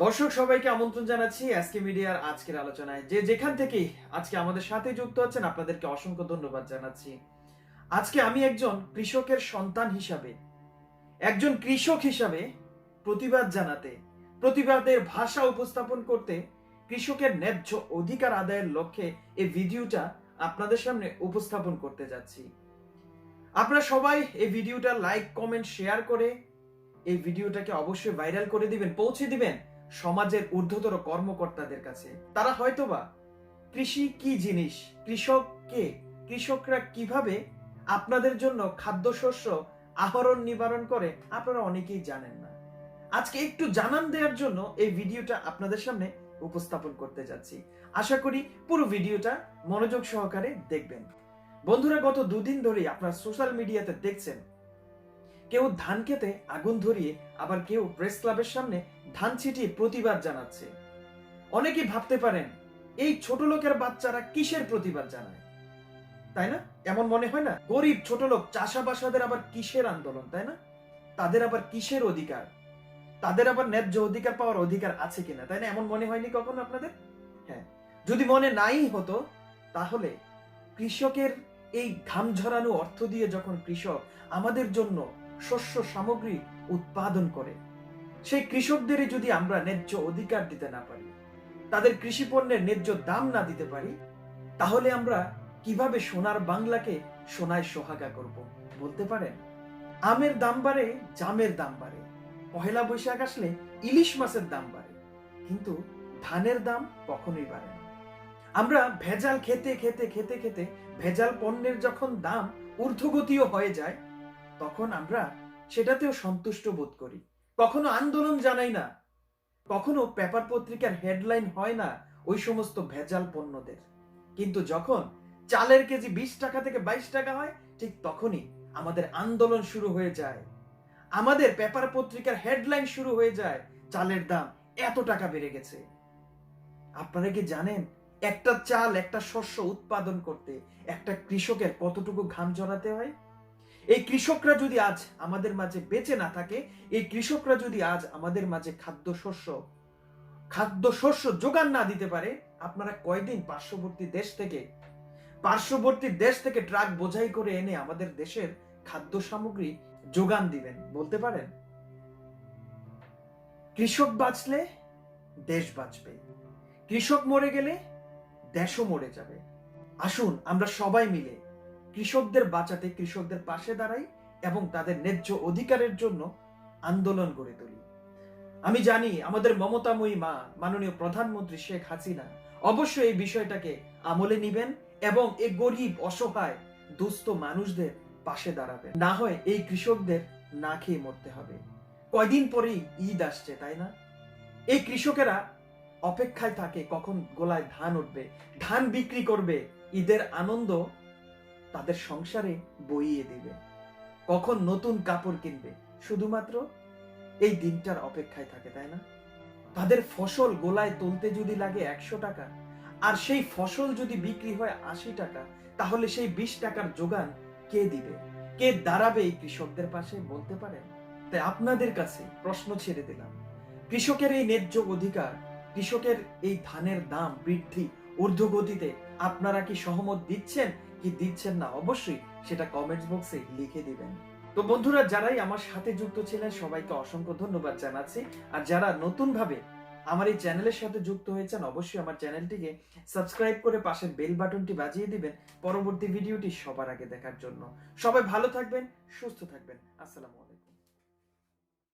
দর্শক সবাইকে আমন্ত্রণ জানাচ্ছি এসকে মিডিয়ার আজকের আলোচনায়। যে যেখান থেকেই আজকে আমাদের সাথে যুক্ত হচ্ছেন আপনাদেরকে অসংখ্য ধন্যবাদ জানাচ্ছি। আজকে আমি একজন কৃষকের সন্তান হিসাবে, একজন কৃষক হিসাবে প্রতিবাদ জানাতে, প্রতিবাদের ভাষা উপস্থাপন করতে, কৃষকের ন্যায্য অধিকার আদায়ের লক্ষ্যে এই ভিডিওটা আপনাদের সামনে উপস্থাপন করতে যাচ্ছি। আপনারা সবাই এই ভিডিওটা লাইক, কমেন্ট, শেয়ার করে এই ভিডিওটাকে অবশ্যই ভাইরাল করে দিবেন, পৌঁছে দিবেন সমাজের ঊর্ধ্বতর কর্মকর্তাদের কাছে। তারা হয়তোবা কৃষি কি জিনিস, কৃষক কে, কৃষকরা কিভাবে আপনাদের জন্য খাদ্যশস্য আহরণ নিবারণ করে আপনারা অনেকেই জানেন না। আজকে একটু জানান দেওয়ার জন্য এই ভিডিওটা আপনাদের সামনে উপস্থাপন করতে যাচ্ছি। আশা করি পুরো ভিডিওটা মনোযোগ সহকারে দেখবেন। বন্ধুরা, গত দুদিন ধরেই আপনারা সোশ্যাল মিডিয়াতে দেখছেন কেউ ধান খেতে আগুন ধরিয়ে, আবার কেউ প্রেস ক্লাবের সামনে ধান ছিটিয়ে প্রতিবাদ জানাচ্ছে। অনেকেই ভাবতে পারেন এই ছোট লোকের বাচ্চারা কিসের প্রতিবাদ জানায়, তাই না? এমন মনে হয় না? গরিব ছোট লোক চাষাবাসাদের আবার কিসের আন্দোলন, তাই না? তাদের আবার কিসের অধিকার, তাদের আবার ন্যায্য অধিকার পাওয়ার অধিকার আছে কিনা, তাই না? এমন মনে হয়নি কখনো আপনাদের? হ্যাঁ, যদি মনে নাই হতো তাহলে কৃষকের এই ঘাম ঝরানো অর্থ দিয়ে যখন কৃষক আমাদের জন্য শস্য সামগ্রী উৎপাদন করে, সেই কৃষকদেরই যদি আমরা ন্যায্য অধিকার দিতে না পারি, তাদের কৃষি পণ্যের ন্যায্য দাম না দিতে পারি, তাহলে আমরা কিভাবে সোনার বাংলাকে সোনায় সোহাগা করব? বলতে পারেন? আমের দাম বাড়ে, জামের দাম বাড়ে, পহেলা বৈশাখ আসলে ইলিশ মাছের দাম বাড়ে, কিন্তু ধানের দাম কখনোই বাড়ে না। আমরা ভেজাল খেতে খেতে খেতে খেতে ভেজাল পণ্যের যখন দাম ঊর্ধ্বগতিও হয়ে যায়, তখন আমরা সেটাতেও সন্তুষ্ট বোধ করি, কখনো আন্দোলন জানাই না, কখনো পেপার পত্রিকার হেডলাইন হয় না ওই সমস্ত ভেজাল পণ্যদের। কিন্তু যখন চালের কেজি 20 টাকা থেকে 22 টাকা হয়, ঠিক তখনই আমাদের আন্দোলন শুরু হয়ে যায়, আমাদের পেপার পত্রিকার হেডলাইন শুরু হয়ে যায়, চালের দাম এত টাকা বেড়ে গেছে। আপনারা কি জানেন একটা চাল, একটা শস্য উৎপাদন করতে একটা কৃষকের কতটুকু ঘাম ঝরাতে হয়? এই কৃষকরা যদি আজ আমাদের মাঝে বেঁচে না থাকে, এই কৃষকরা যদি আজ আমাদের মাঝে খাদ্যশস্য যোগান না দিতে পারে, আপনারা কয়দিন পার্শ্ববর্তী দেশ থেকে ট্রাক বোঝাই করে এনে আমাদের দেশের খাদ্য সামগ্রী যোগান দিবেন? বলতে পারেন? কৃষক বাঁচলে দেশ বাঁচবে, কৃষক মরে গেলে দেশও মরে যাবে। আসুন আমরা সবাই মিলে কৃষকদের বাঁচাতে, কৃষকদের পাশে দাঁড়াই এবং তাদের ন্যায্য অধিকারের জন্য আন্দোলন গড়ে তুলি। আমি জানি আমাদের মমতাময়ী মা মাননীয় প্রধানমন্ত্রী শেখ হাসিনা অবশ্যই এই বিষয়টাকে আমলে নিবেন এবং এই গরিব, অসহায়, দুস্থ মানুষদের পাশে দাঁড়াবেন। না হয় এই কৃষকদের না খেয়ে মরতে হবে। কয়দিন পরেই ঈদ আসছে, তাই না? এই কৃষকেরা অপেক্ষায় থাকে কখন গোলায় ধান উঠবে, ধান বিক্রি করবে, ঈদের আনন্দ তাদের সংসারে বইয়ে দিবে, কখন নতুন কাপড় কিনবে, শুধুমাত্র এই দিনটার অপেক্ষায় থাকে, তাই না? তাদের ফসল গোলায় তুলতে যদি লাগে 100 টাকা, আর সেই ফসল যদি বিক্রি হয় 80 টাকা, তাহলে সেই 20 টাকার যোগান কে দিবে? কে দাঁড়াবে এই কৃষকদের পাশে? বলতে পারেন? তাই আপনাদের কাছে প্রশ্ন ছেড়ে দিলাম, কৃষকের এই ন্যায্য অধিকার, কৃষকের এই ধানের দাম বৃদ্ধি ঊর্ধ্বগতিতে আপনারা কি সহমত দিচ্ছেন কি দিচ্ছেন না? অবশ্যই সেটা কমেন্টস বক্সে লিখে দিবেন। তো বন্ধুরা, যারাই আমার সাথে যুক্ত ছিলেন সবাইকে অসংখ্য ধন্যবাদ জানাচ্ছি। আর যারা নতুন ভাবে আমার এই চ্যানেলের সাথে যুক্ত হয়েছেন, অবশ্যই আমার চ্যানেলটিকে সাবস্ক্রাইব করে পাশের বেল বাটনটি বাজিয়ে দিবেন পরবর্তী ভিডিওটি সবার আগে দেখার জন্য। সবাই ভালো থাকবেন, সুস্থ থাকবেন। আসসালামু আলাইকুম।